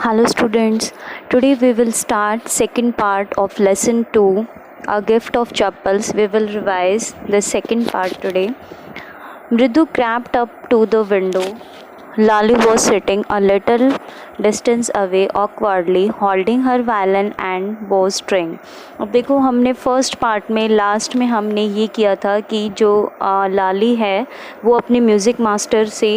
Hello students, today we will start second part of lesson 2, A Gift of Chappals. We will revise the second part today. Mridu crept up to the window. Lali was sitting a little distance away awkwardly holding her violin and bow string. अब देखो हमने first part में last में हमने ये किया था कि जो लाली है वो अपने म्यूज़िक मास्टर से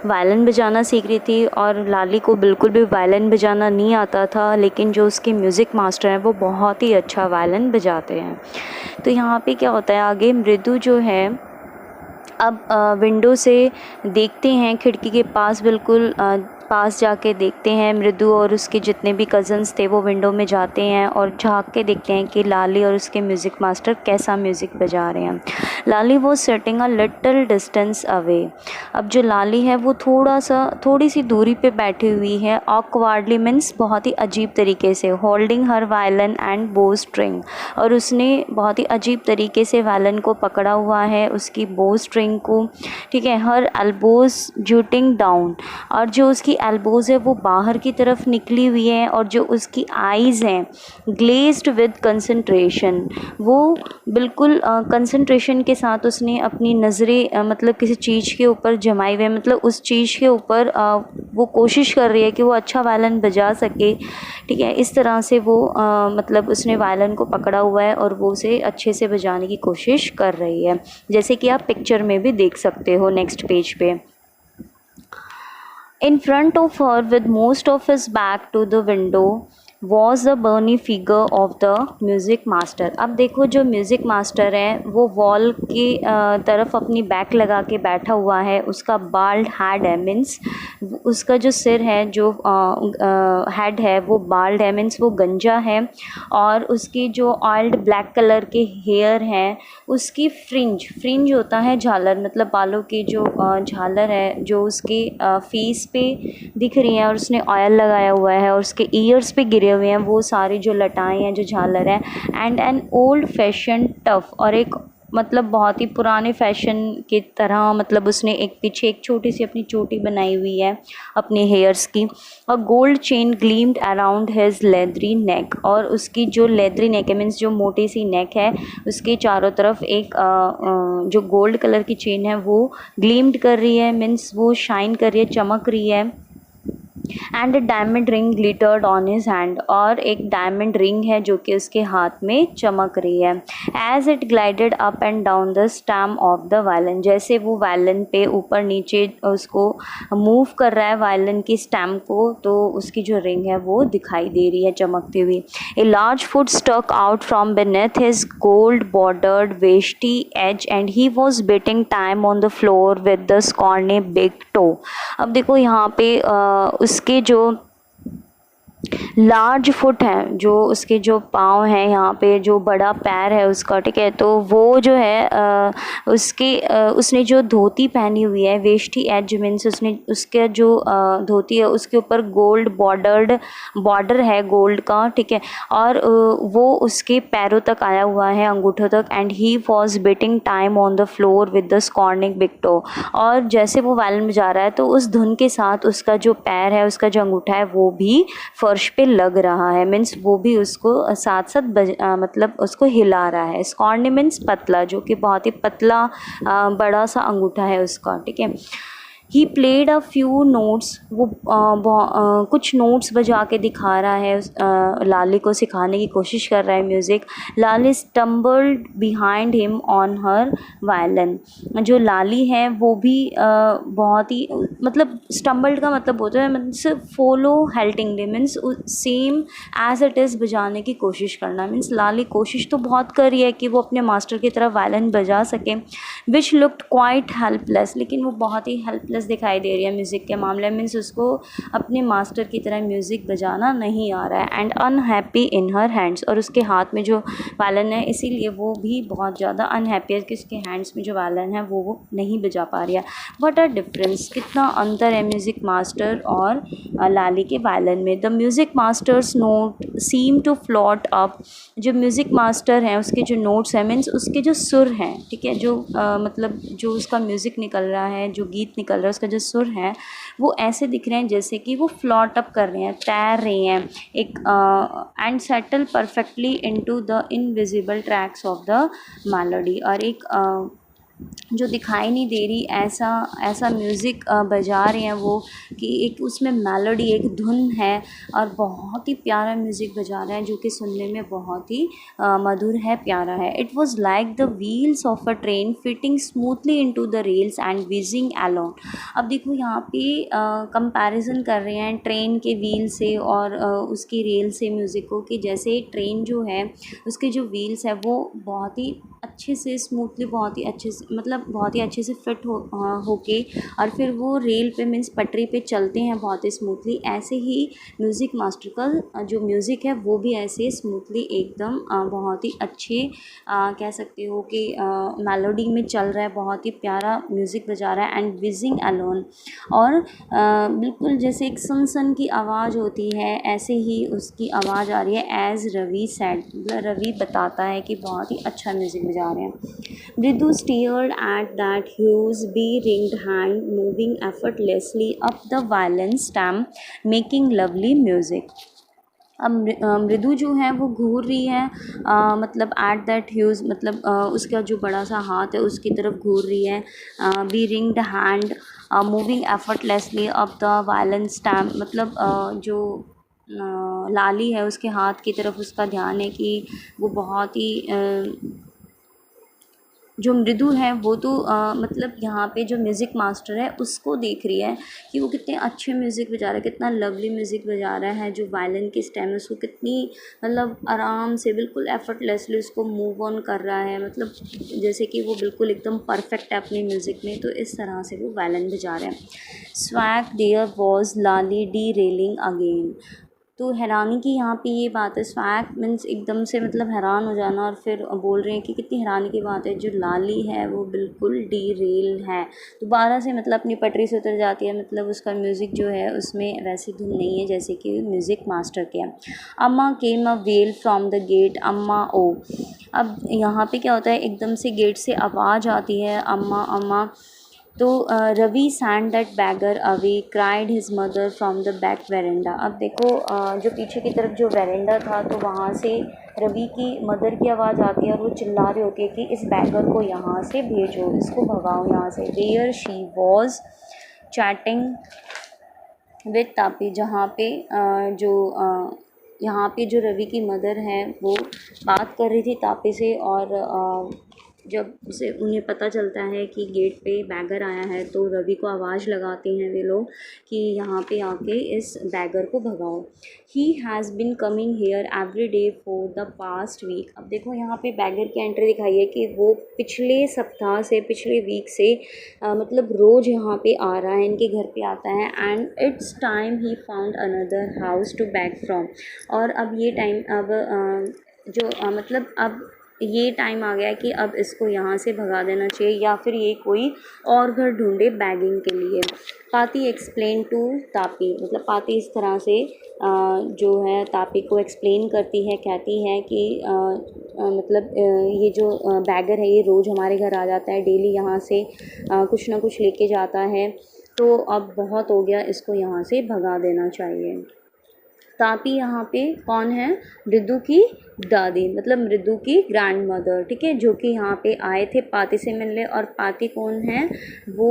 वायलिन बजाना सीख रही थी और लाली को बिल्कुल भी वायलिन बजाना नहीं आता था, लेकिन जो उसके म्यूज़िक मास्टर हैं वो बहुत ही अच्छा वायलिन बजाते हैं। तो यहाँ पे क्या होता है, आगे मृदु जो है अब विंडो से देखते हैं, खिड़की के पास बिल्कुल पास जाके देखते हैं। मृदु और उसके जितने भी कज़न्स थे वो विंडो में जाते हैं और झांक के देखते हैं कि लाली और उसके म्यूज़िक मास्टर कैसा म्यूज़िक बजा रहे हैं। लाली वो sitting a little distance away. अब जो लाली है वो थोड़ी सी दूरी पे बैठी हुई है। ऑकवर्डली मीन्स बहुत ही अजीब तरीके से, होल्डिंग हर वायलिन एंड बो स्ट्रिंग, और उसने बहुत ही अजीब तरीके से वायलिन को पकड़ा हुआ है, उसकी बो स्ट्रिंग को, ठीक है। हर एल्बोज जूटिंग डाउन, और जो उसकी एल्बोज़ है वो बाहर की तरफ निकली हुई है, और जो उसकी आइज़ हैं ग्लेज्ड विद कंसंट्रेशन, वो बिल्कुल कंसंट्रेशन के साथ उसने अपनी नज़रें मतलब किसी चीज़ के ऊपर जमाई हुई है, मतलब उस चीज़ के ऊपर वो कोशिश कर रही है कि वो अच्छा वायलिन बजा सके, ठीक है। इस तरह से वो मतलब उसने वायलिन को पकड़ा हुआ है और वो उसे अच्छे से बजाने की कोशिश कर रही है, जैसे कि आप पिक्चर में भी देख सकते हो नेक्स्ट पेज पे। In front of her, with most of his back to the window, was the bony figure of the music master। अब देखो जो म्यूज़िक मास्टर है वो वॉल की तरफ अपनी बैक लगा के बैठा हुआ है। उसका बाल्ड हेड है, मीन्स उसका जो सिर है, जो हेड है वो बाल्ड है, मीन्स वो गंजा है, और उसकी जो ऑयल्ड ब्लैक कलर के हेयर हैं, उसकी फ्रिंज होता है झालर, मतलब बालों की जो झालर है जो उसके फेस पे दिख रही है, और उसने ऑयल लगाया हुआ है और उसके ईयर्स पे गिरे हुए हैं वो सारी जो लटाएं हैं, जो झालर है। And an old fashion tough, और एक मतलब बहुत ही पुराने फैशन की तरह, मतलब उसने एक पीछे एक छोटी सी अपनी चोटी बनाई हुई है अपने हेयर्स की। और gold chain gleamed around his leathery neck, और उसकी जो लेदरी नेक है, मीन्स जो मोटी सी नेक है, उसके चारों तरफ एक जो गोल्ड कलर की चेन है वो ग्लीम्ड कर रही है, मीन्स वो शाइन कर रही है, चमक रही है। And a diamond ring glittered on his hand, और एक डायमंड रिंग है जो कि उसके हाथ में चमक रही है। As it glided up and down the stem of the violin, जैसे वो वायलिन पे ऊपर नीचे उसको मूव कर रहा है वायलिन की स्टेम को, तो उसकी जो रिंग है वो दिखाई दे रही है चमकती हुई। A large foot stuck out from beneath his gold bordered veshti edge and he was beating time on the floor with the scorny big toe. अब देखो यहाँ पे उसके जो लार्ज फुट है, जो उसके जो पाँव हैं, यहाँ पे जो बड़ा पैर है उसका, ठीक है, तो वो जो है उसने जो धोती पहनी हुई है, वेष्टी एज मीन्स उसने उसके जो धोती है उसके ऊपर गोल्ड बॉर्डर है गोल्ड का, ठीक है, और वो उसके पैरों तक आया हुआ है, अंगूठों तक। And he was beating time on the floor with the scorning big toe, और जैसे वो वायलिन बजा रहा है तो उस धुन के साथ उसका जो पैर है, उसका जो अंगूठा है वो भी फर्श पे लग रहा है, मीन्स वो भी उसको साथ साथ मतलब उसको हिला रहा है। स्कॉर्नी मीन्स पतला, जो कि बहुत ही पतला बड़ा सा अंगूठा है उसका, ठीक है। He played a few notes, वो कुछ नोट्स बजा के दिखा रहा है, लाली को सिखाने की कोशिश कर रहा है music. Lali stumbled behind him on her violin, जो लाली है वो भी बहुत ही मतलब स्टम्बल्ड का मतलब होता है means follow haltingly, means same as it is बजाने की कोशिश करना। मीन्स लाली कोशिश तो बहुत कर रही है कि वो अपने मास्टर की तरह वायलिन बजा सके, विच लुक्ड क्वाइट हेल्पलेस, लेकिन वो बहुत ही हेल्पलेस दिखाई दे रही है म्यूज़िक के मामले में, मीन्स उसको अपने मास्टर की तरह म्यूज़िक बजाना नहीं आ रहा है। And unhappy in her hands, और उसके हाथ में जो वायलिन है इसीलिए वो भी बहुत ज़्यादा अनहैप्पी है कि उसके हैंड्स में जो वायलिन है वो नहीं बजा पा रही है। व्हाट अ डिफरेंस, कितना अंतर है म्यूज़िक मास्टर और लाली के वायलिन में। The music master's note seem to float up, जो म्यूज़िक मास्टर हैं उसके जो नोट्स हैं, मीन्स उसके जो सुर हैं, ठीक है, जो मतलब जो उसका म्यूज़िक निकल रहा है, जो गीत निकल रहा है है, उसका जो सुर है वो ऐसे दिख रहे हैं जैसे कि वो फ्लॉट अप कर रहे हैं, तैर रहे हैं एक, and settle perfectly into the invisible tracks of the melody. और एक जो दिखाई नहीं दे रही ऐसा ऐसा म्यूज़िक बजा रहे हैं वो, कि एक उसमें मेलोडी, एक धुन है और बहुत ही प्यारा म्यूज़िक बजा रहे हैं जो कि सुनने में बहुत ही मधुर है, प्यारा है। It was like the wheels of a train fitting smoothly into the rails and wheezing alone. अब देखो यहाँ पे कंपैरिजन कर रहे हैं ट्रेन के व्हील से और उसकी रेल से म्यूज़िक को, कि जैसे ट्रेन जो है उसके जो व्हील्स है वो बहुत ही अच्छे से स्मूथली, बहुत ही अच्छे से, मतलब बहुत ही अच्छे से फिट होके और फिर वो रेल पे मीन्स पटरी पे चलते हैं बहुत ही स्मूथली। ऐसे ही म्यूज़िक मास्टर का जो म्यूज़िक है वो भी ऐसे स्मूथली एकदम बहुत ही अच्छे कह सकते हो कि मेलोडी में चल रहा है, बहुत ही प्यारा म्यूज़िक बजा रहा है। एंड विजिंग अलोन, और बिल्कुल जैसे एक सन की आवाज़ होती है ऐसे ही उसकी आवाज़ आ रही है। एज़ रवि सैड, मतलब रवि बताता है कि बहुत ही अच्छा म्यूज़िक बजा रहे हैं। Mridu steered at that huge beringed hand moving effortlessly up the violin stem making lovely music. अब मृदु जो है वो घूर रही है, मतलब एट दैट ह्यूज, मतलब उसका जो बड़ा सा हाथ है उसकी तरफ घूर रही है। Beringed hand moving effortlessly up the violin stem, मतलब जो लाली है उसके हाथ की तरफ उसका ध्यान है कि वो बहुत ही जो मृदु है वो तो मतलब यहाँ पे जो म्यूज़िक मास्टर है उसको देख रही है कि वो कितने अच्छे म्यूज़िक बजा रहा है, कितना लवली म्यूज़िक बजा रहा है। जो वायलिन की स्टेम है उसको कितनी मतलब आराम से बिल्कुल एफर्टलेसली उसको मूव ऑन कर रहा है, मतलब जैसे कि वो बिल्कुल एकदम परफेक्ट है अपनी म्यूज़िक में। तो इस तरह से वो वायलिन बजा रहे हैं। Swag there was Lali the railing again. तो हैरानी की यहाँ पे ये बात है, स्वैग मीन्स एकदम से मतलब हैरान हो जाना, और फिर बोल रहे हैं कि कितनी हैरानी की बात है, जो लाली है वो बिल्कुल डी रेल है, दोबारा से मतलब अपनी पटरी से उतर जाती है, मतलब उसका म्यूज़िक जो है उसमें वैसी धुन नहीं है जैसे कि म्यूज़िक मास्टर के हैं। Amma came a wail from the gate, Amma oh. अब यहाँ पे क्या होता है, एकदम से गेट से आवाज़ आती है अम्मा अम्मा। तो Ravi send that beggar away cried his mother from the back veranda. अब देखो जो पीछे की तरफ जो वेरेंडा था तो वहाँ से रवि की मदर की आवाज़ आती है और वो चिल्ला रही होती है कि इस बैगर को यहाँ से भेजो, इसको भगाओ यहाँ से। Where she was chatting with Tapi, जहाँ पे यहाँ पे जो रवि की मदर है वो बात कर रही थी तापी से, और जब उसे उन्हें पता चलता है कि गेट पे बैगर आया है तो रवि को आवाज़ लगाते हैं वे लोग कि यहाँ पे आके इस बैगर को भगाओ। He has been coming here every day for the past week. अब देखो यहाँ पे बैगर की एंट्री दिखाई है कि वो पिछले सप्ताह से, पिछले वीक से मतलब रोज़ यहाँ पे आ रहा है, इनके घर पे आता है। And it's time he found another house to beg from. और अब ये टाइम, अब मतलब अब ये टाइम आ गया कि अब इसको यहाँ से भगा देना चाहिए या फिर ये कोई और घर ढूंढे बैगिंग के लिए। पाती एक्सप्लेन टू तापी, मतलब पाती इस तरह से जो है तापी को एक्सप्लेन करती है, कहती है कि मतलब ये जो बैगर है ये रोज़ हमारे घर आ जाता है, डेली यहाँ से कुछ ना कुछ लेके जाता है, तो अब बहुत हो गया, इसको यहाँ से भगा देना चाहिए। तापी यहाँ पे कौन है, मृदु की दादी, मतलब मृदु की ग्रैंड मदर, ठीक है, जो कि यहाँ पे आए थे पाती से मिलने। और पाती कौन है, वो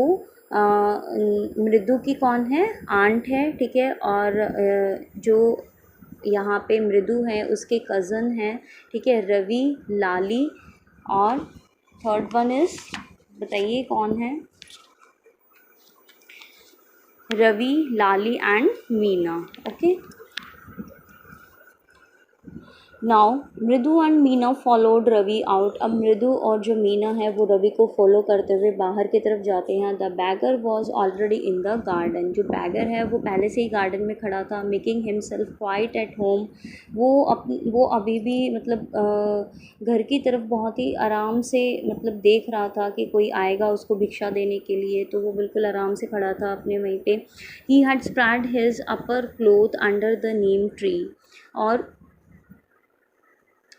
मृदु की कौन है, आंट है, ठीक है। और जो यहाँ पे मृदु है उसके कज़न हैं, ठीक है, रवि, लाली, और थर्ड वन इज़, बताइए कौन है, Ravi, Lali and Meena. Okay, now Mridu and Meena followed Ravi out. अब मृदु और जो मीना है वो रवि को फॉलो करते हुए बाहर की तरफ जाते हैं। The bagger was already in the garden, जो बैगर है वो पहले से ही गार्डन में खड़ा था। Making himself quite at home, वो अभी भी मतलब घर की तरफ बहुत ही आराम से मतलब देख रहा था कि कोई आएगा उसको भिक्षा देने के लिए, तो वो बिल्कुल आराम से खड़ा था अपने वहीं पे। He had spread his upper cloth under the Neem tree, और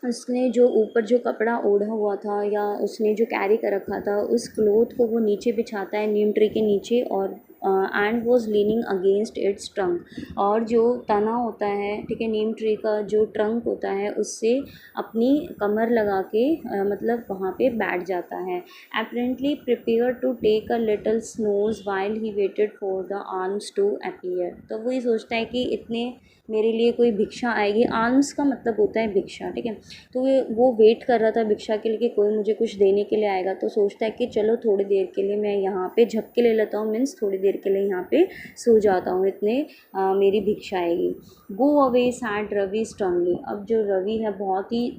उसने जो ऊपर जो कपड़ा ओढ़ा हुआ था या उसने जो कैरी कर रखा था उस क्लोथ को वो नीचे बिछाता है नीम ट्री के नीचे, और and was leaning against it's trunk, और जो तना होता है, ठीक है, नीम ट्री का जो ट्रंक होता है उससे अपनी कमर लगा के मतलब वहाँ पे बैठ जाता है। Apparently prepare to take a little snooze while he waited for the alms to appear. तो वही सोचता है कि इतने मेरे लिए कोई भिक्षा आएगी। आर्म्स का मतलब होता है भिक्षा, ठीक है। तो वो वेट कर रहा था भिक्षा के लिए कि कोई मुझे कुछ देने के लिए आएगा। तो सोचता है कि चलो थोड़ी देर के लिए मैं यहाँ पे झपके ले लेता हूँ, मीन्स थोड़ी देर के लिए यहाँ पे सो जाता हूँ, इतने मेरी भिक्षा आएगी। Go away said Ravi sternly. अब जो रवि है बहुत ही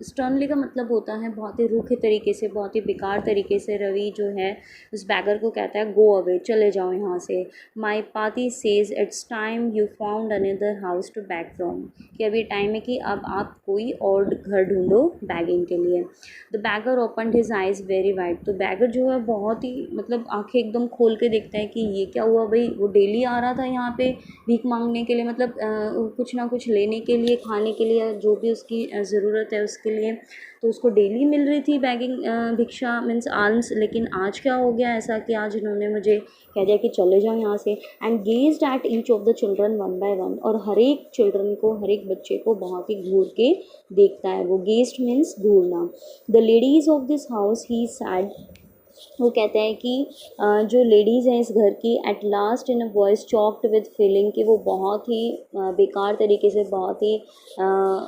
स्टर्नली का मतलब होता है बहुत ही रूखे तरीके से, बहुत ही बेकार तरीके से रवि जो है उस बैगर को कहता है गो अवे, चले जाओ यहाँ से। My Patti says it's time you found another house to beg from, कि अभी टाइम है कि अब आप कोई और घर ढूंढो बैगिंग के लिए। The bagger opened his eyes very wide. तो बैगर जो है बहुत ही मतलब आंखें एकदम खोल के देखता है कि ये क्या हुआ भाई, वो डेली आ रहा था यहाँ पे भीख मांगने के लिए, मतलब कुछ ना कुछ लेने के लिए, खाने के लिए, जो भी उसकी ज़रूरत है उसके लिए, तो उसको डेली मिल रही थी बैगिंग भिक्षा मीन्स आल्म्स। लेकिन आज क्या हो गया ऐसा कि आज इन्होंने मुझे कह दिया कि चले जाओ यहाँ से। And gazed at each of the children one by one, और हर एक चिल्ड्रन को, हर एक बच्चे को बहुत ही घूर के देखता है वो। गेज्ड मीन्स घूरना। The ladies of this house he said, वो कहते हैं कि जो लेडीज़ हैं इस घर की, at last in a voice choked with feeling, कि वो बहुत ही बेकार तरीके से, बहुत ही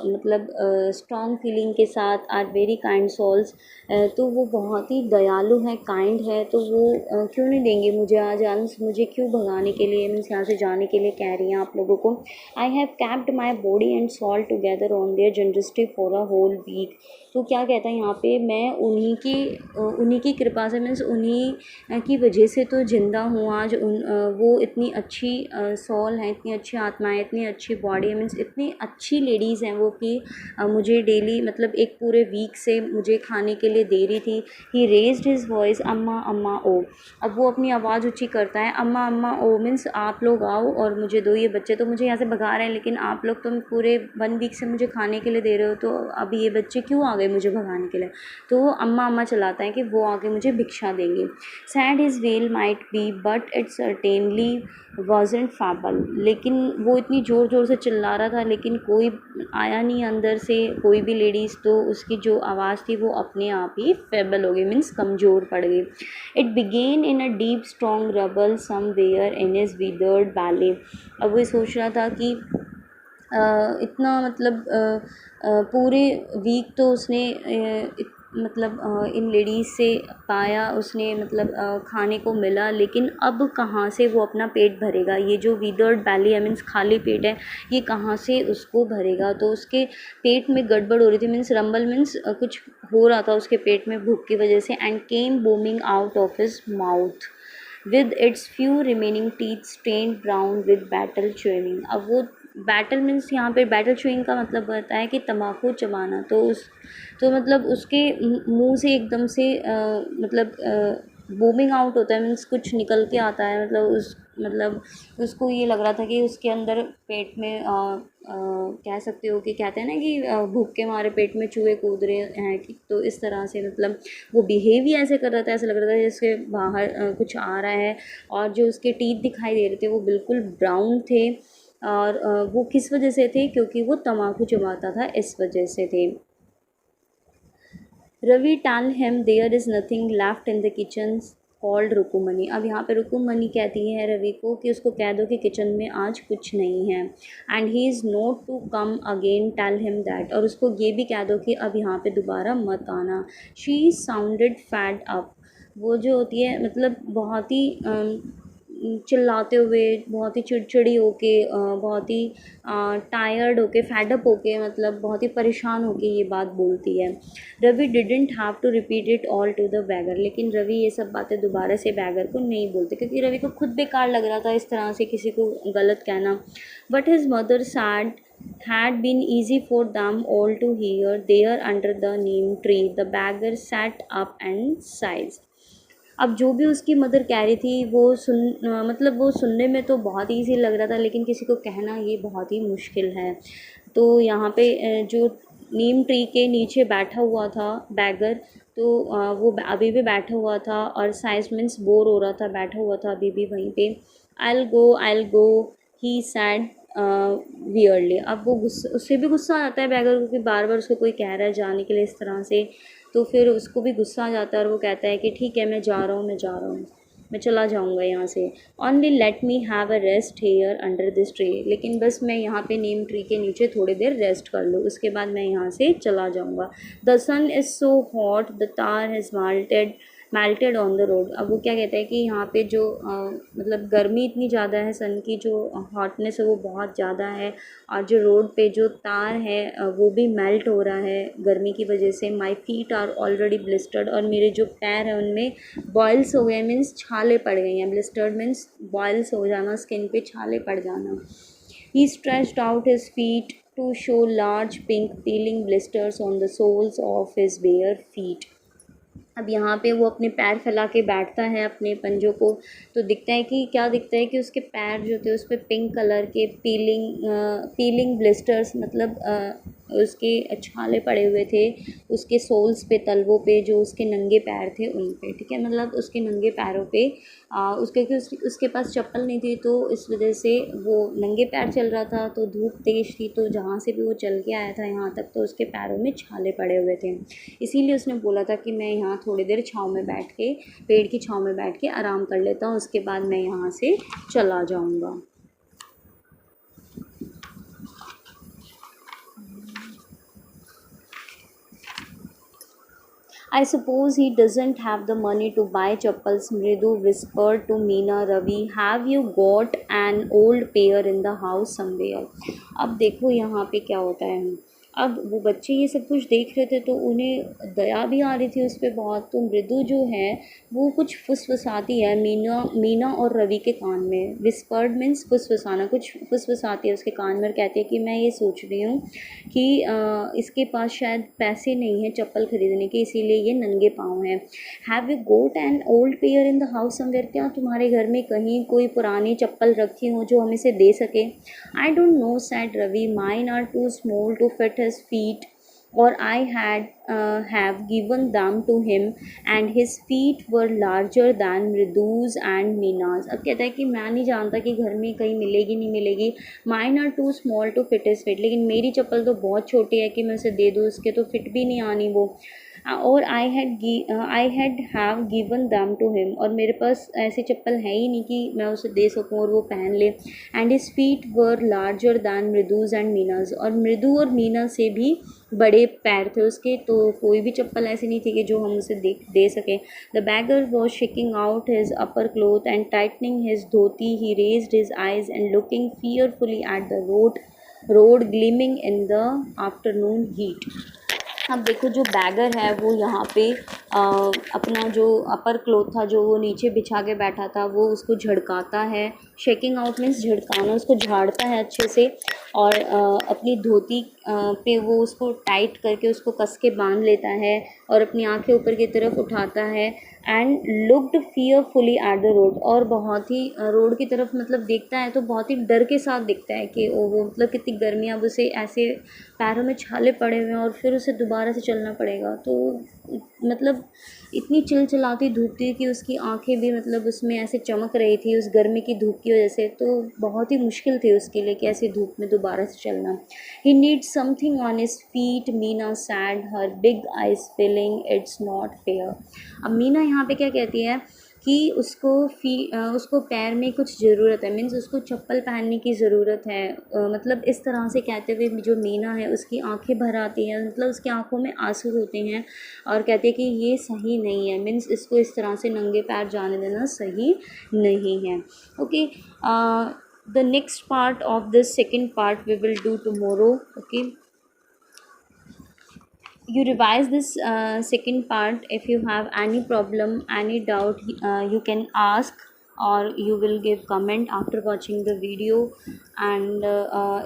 मतलब स्ट्रॉन्ग फीलिंग के साथ, आर वेरी काइंड सोल्स, तो वो बहुत ही दयालु है, काइंड है, तो वो क्यों नहीं देंगे मुझे आज आंस, मुझे क्यों भगाने के लिए, मीन्स यहाँ से जाने के लिए कह रही हैं आप लोगों को। I have kept my body and soul together on their generosity for a whole week. तो क्या कहता है यहाँ पे, मैं उन्हीं की कृपा से, मीन्स उन्हीं की वजह से तो ज़िंदा हूँ आज। वो इतनी अच्छी सोल है, इतनी अच्छी आत्माएं, इतनी अच्छी बॉडी है, मीन्स इतनी अच्छी लेडीज़ हैं वो कि मुझे डेली मतलब एक पूरे वीक से मुझे खाने के लिए दे रही थी। ही रेज्ड हिज वॉइस अम्मा अम्मा ओ। अब वो अपनी आवाज़ ऊँची करता है, अम्मा अम्मा ओ मीन्स आप लोग आओ और मुझे दो। ये बच्चे तो मुझे यहाँ से भगा रहे हैं, लेकिन आप लोग तुम पूरे 1 वीक से मुझे खाने के लिए दे रहे हो, तो अब ये बच्चे क्यों आ गए मुझे भगाने के लिए। तो वो अम्मा अम्मा चलाता है कि वो आके मुझे भिक्षा देंगे। Sad his wail might be but it certainly wasn't feeble. लेकिन वो इतनी ज़ोर ज़ोर से चिल्ला रहा था, लेकिन कोई आया नहीं अंदर से, कोई भी लेडीज़, तो उसकी जो आवाज़ थी वो अपने आप ही फेबल हो गई, मीन्स कमज़ोर पड़ गई। It began in a deep strong rumble somewhere in his withered belly. अब वो सोच रहा था कि इतना मतलब पूरे वीक तो उसने मतलब इन लेडीज़ से पाया, उसने मतलब खाने को मिला, लेकिन अब कहाँ से वो अपना पेट भरेगा। ये जो विदर्ड बैली है मीन्स खाली पेट है, ये कहाँ से उसको भरेगा। तो उसके पेट में गड़बड़ हो रही थी, मीन्स रंबल मीन्स कुछ हो रहा था उसके पेट में भूख की वजह से। And came booming out of his mouth with its few remaining teeth stained brown with betel chewing. अब वो बैटल मीन्स यहाँ पे बैटल च्यूइंग का मतलब होता है कि तम्बाकू चबाना। तो मतलब उसके मुंह से एकदम से मतलब बूमिंग आउट होता है, मीन्स कुछ निकल के आता है, मतलब उसको ये लग रहा था कि उसके अंदर पेट में कह सकते हो कि कहते हैं ना कि भूख के मारे पेट में चूहे कूद रहे हैं कि, तो इस तरह से मतलब वो बिहेव ही ऐसे कर रहा था, ऐसा लग रहा था जैसे बाहर कुछ आ रहा है। और जो उसके टीथ दिखाई दे रहे थे वो बिल्कुल ब्राउन थे, और वो किस वजह से थे, क्योंकि वो तम्बाकू चबाता था, इस वजह से थे। Ravi tell him there is nothing left in the kitchen called Rukmini. अब यहाँ पे रुकुमनी कहती है रवि को कि उसको कह दो कि किचन में आज कुछ नहीं है। And he is not to come again tell him that, और उसको ये भी कह दो कि अब यहाँ पे दोबारा मत आना। She sounded fed up. वो जो होती है मतलब बहुत ही चिल्लाते हुए, बहुत ही चिड़चिड़ी होके, बहुत ही टायर्ड होके, फैडअप होके, मतलब बहुत ही परेशान होके ये बात बोलती है। Ravi didn't have to repeat it all to the beggar. लेकिन रवि ये सब बातें दोबारा से बैगर को नहीं बोलते, क्योंकि रवि को खुद बेकार लग रहा था इस तरह से किसी को गलत कहना। But his mother sad had been easy for them all to hear there under the neem tree. The beggar sat up and sighed. अब जो भी उसकी मदर कह रही थी वो मतलब वो सुनने में तो बहुत ईजी लग रहा था, लेकिन किसी को कहना ये बहुत ही मुश्किल है। तो यहाँ पे जो नीम ट्री के नीचे बैठा हुआ था बैगर, तो वो अभी भी बैठा हुआ था और साइज मीन्स बोर हो रहा था, बैठा हुआ था अभी भी वहीं पे। आई गो ही सैड वियर्डली। अब वो गुस्सा, उससे भी गुस्सा आता है बैगर को कि बार बार उसको कोई कह रहा है जाने के लिए इस तरह से, तो फिर उसको भी गुस्सा आ जाता है और वो कहता है कि ठीक है मैं जा रहा हूँ, मैं चला जाऊँगा यहाँ से। Only let me have a rest here under this tree, लेकिन बस मैं यहाँ पे नीम ट्री के नीचे थोड़ी देर रेस्ट कर लूँ, उसके बाद मैं यहाँ से चला जाऊँगा। The sun is so hot the tar has melted on the road. अब वो क्या कहता है कि यहाँ पे जो मतलब गर्मी इतनी ज़्यादा है, सन की जो हॉटनेस है वो बहुत ज़्यादा है, और जो रोड पे जो तार है वो भी मेल्ट हो रहा है गर्मी की वजह से। My feet are already blistered, और मेरे जो पैर हैं उनमें बॉयल्स हो गए, मीन्स छाले पड़ गई हैं। ब्लिस्टर्ड मीन्स बॉयल्स हो जाना, स्किन पे छाले पड़ जाना। He stretched out his feet to show large pink peeling blisters on the soles of his bare feet. अब यहाँ पे वो अपने पैर फैला के बैठता है अपने पंजों को, तो दिखता है कि क्या दिखता है कि उसके पैर जो थे उस पर पिंक कलर के पीलिंग ब्लिस्टर्स, मतलब उसके छाले पड़े हुए थे उसके सोल्स पे, तलवों पे, जो उसके नंगे पैर थे उन पे, ठीक है, मतलब उसके नंगे पैरों पे उसके क्योंकि उसके पास चप्पल नहीं थी, तो इस वजह से वो नंगे पैर चल रहा था, तो धूप तेज़ थी, तो जहाँ से भी वो चल के आया था यहाँ तक तो उसके पैरों में छाले पड़े हुए थे। इसीलिए उसने बोला था कि मैं यहाँ थोड़ी देर छाँव में बैठ के, पेड़ की छाँव में बैठ के आराम कर लेता हूँ, उसके बाद मैं यहाँ से चला जाऊँगा। I suppose he doesn't have the money to buy chappals, Mridu whispered to Meena Ravi. Have you got an old pair in the house somewhere? अब देखो यहाँ पे क्या होता है, अब वो बच्चे ये सब कुछ देख रहे थे तो उन्हें दया भी आ रही थी उस पर बहुत। तो मृदु जो है वो कुछ फुसफुसाती है मीना और रवि के कान में। विस्पर्ड मीन्स फुसफुसाना, कुछ फुसफुसाती है उसके कान में और कहती है कि मैं ये सोच रही हूँ कि इसके पास शायद पैसे नहीं हैं चप्पल ख़रीदने के, इसीलिए ये नंगे पाँव हैं। Have you got an old pair in the house somewhere? क्या तुम्हारे घर में कहीं कोई पुरानी चप्पल रखी हो जो हम इसे दे सके? I don't know said Ravi, mine are too small to fit his feet, or I have given them to him and his feet were larger than Mridu's and Meena's। अब कहता है कि मैं नहीं जानता कि घर में कहीं मिलेगी नहीं मिलेगी, mine are too small to fit his feet, लेकिन मेरी चप्पल तो बहुत छोटी है कि मैं उसे दे दूँ, उसके तो फिट भी नहीं आनी वो। और I had have given them to him, और मेरे पास ऐसी चप्पल है ही नहीं कि मैं उसे दे सकूँ और वो पहन ले। And his feet were larger than Mridu's and Meena's, और मृदु और मीना से भी बड़े पैर थे उसके, तो कोई भी चप्पल ऐसी नहीं थी कि जो हम उसे दे सकें। The bagger was shaking out his upper cloth and tightening his dhoti. He raised his eyes and looking fearfully at the road gleaming in the afternoon heat. अब देखो जो बैगर है वो यहाँ पे अपना जो अपर क्लोथ था जो वो नीचे बिछा के बैठा था वो उसको झड़काता है। शेकिंग आउट मीन्स झड़काना, उसको झाड़ता है अच्छे से, और अपनी धोती पे वो उसको टाइट करके उसको कस के बांध लेता है और अपनी आंखें ऊपर की तरफ उठाता है। And looked fearfully at the road, और बहुत ही रोड की तरफ मतलब देखता है तो बहुत ही डर के साथ दिखता है कि वो मतलब कितनी गर्मी, अब उसे ऐसे पैरों में छाले पड़े हुए हैं और फिर उसे दोबारा से चलना पड़ेगा, तो मतलब इतनी चिलचिलाती धूप थी कि उसकी आंखें भी मतलब उसमें ऐसे चमक रही थी उस गर्मी की धूप की वजह से, तो बहुत ही मुश्किल थी उसके लिए कि ऐसी धूप में दोबारा से चलना। He need something on his feet, Meena said, her big eyes feeling it's not fair. अब मीना यहाँ पे क्या कहती है कि उसको पैर में कुछ ज़रूरत है, मीन्स उसको चप्पल पहनने की ज़रूरत है। मतलब इस तरह से कहते हुए जो मीना है उसकी आंखें भर आती हैं, मतलब उसकी आंखों में आंसू होते हैं और कहते हैं कि ये सही नहीं है, मीन्स इसको इस तरह से नंगे पैर जाने देना सही नहीं है। Okay, the next part of this second part we will do tomorrow. Okay, you revise this second part. If you have any problem, any doubt, you can ask or you will give comment after watching the video। and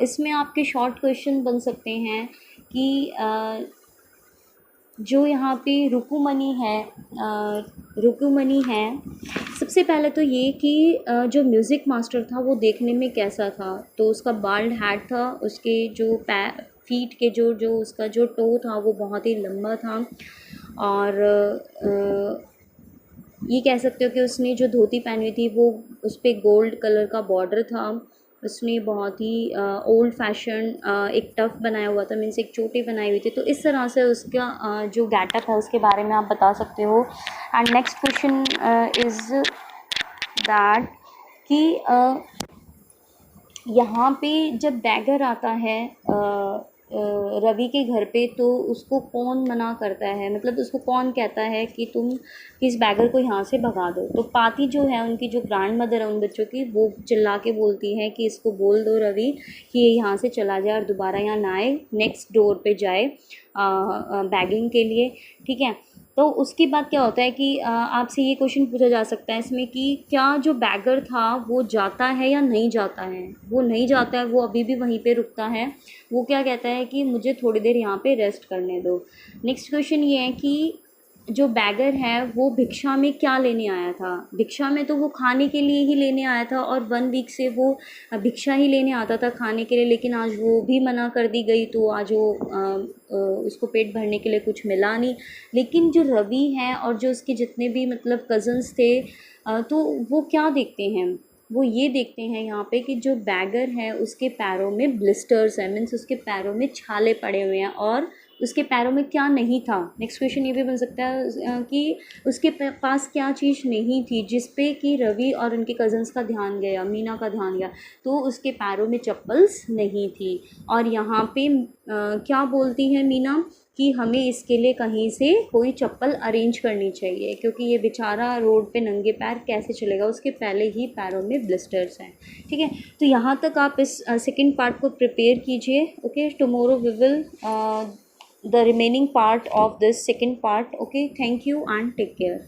इसमें आपके short question बन सकते हैं कि जो यहाँ पे रुकुमनी है, सबसे पहले तो ये कि जो म्यूज़िक मास्टर था वो देखने में कैसा था, तो उसका बाल्ड हेड था, उसके जो फीट के जो जो उसका जो टो था वो बहुत ही लंबा था। और ये कह सकते हो कि उसने जो धोती पहनी हुई थी वो उस पर गोल्ड कलर का बॉर्डर था। उसने बहुत ही ओल्ड फैशन एक टफ़ बनाया हुआ था, मीन्स एक चोटी बनाई हुई थी। तो इस तरह से उसका जो गेटअप है उसके बारे में आप बता सकते हो। And next question is that कि यहाँ पे जब बैगर आता है रवि के घर पे, तो उसको कौन मना करता है, मतलब उसको कौन कहता है कि तुम इस बैगर को यहाँ से भगा दो। तो पाती जो है, उनकी जो ग्रैंड मदर है उन बच्चों की, वो चिल्ला के बोलती है कि इसको बोल दो रवि कि ये यहाँ से चला जाए और दोबारा यहाँ ना आए, नेक्स्ट डोर पे जाए बैगिंग के लिए, ठीक है। तो उसके बाद क्या होता है कि आपसे ये क्वेश्चन पूछा जा सकता है इसमें कि क्या जो बैगर था वो जाता है या नहीं जाता है। वो नहीं जाता है, वो अभी भी वहीं पे रुकता है। वो क्या कहता है कि मुझे थोड़ी देर यहाँ पे रेस्ट करने दो। नेक्स्ट क्वेश्चन ये है कि जो बैगर है वो भिक्षा में क्या लेने आया था। भिक्षा में तो वो खाने के लिए ही लेने आया था, और 1 वीक से वो भिक्षा ही लेने आता था खाने के लिए, लेकिन आज वो भी मना कर दी गई। तो आज वो उसको पेट भरने के लिए कुछ मिला नहीं। लेकिन जो रवि है और जो उसके जितने भी मतलब कज़न्स थे, तो वो क्या देखते हैं, वो ये देखते हैं यहाँ पे कि जो बैगर है उसके पैरों में ब्लिस्टर्स हैं, मीन्स उसके पैरों में छाले पड़े हुए हैं। और उसके पैरों में क्या नहीं था। नेक्स्ट क्वेश्चन ये भी बन सकता है कि उसके पास क्या चीज़ नहीं थी जिस पे कि रवि और उनके कज़न्स का ध्यान गया, मीना का ध्यान गया। तो उसके पैरों में चप्पल्स नहीं थी। और यहाँ पे क्या बोलती है मीना कि हमें इसके लिए कहीं से कोई चप्पल अरेंज करनी चाहिए, क्योंकि ये बेचारा रोड पे नंगे पैर कैसे चलेगा, उसके पहले ही पैरों में ब्लिस्टर्स हैं, ठीक है। तो यहाँ तक आप इस सेकंड पार्ट को प्रिपेयर कीजिए। Okay, tomorrow we will the remaining part of this second part. Okay, thank you and take care.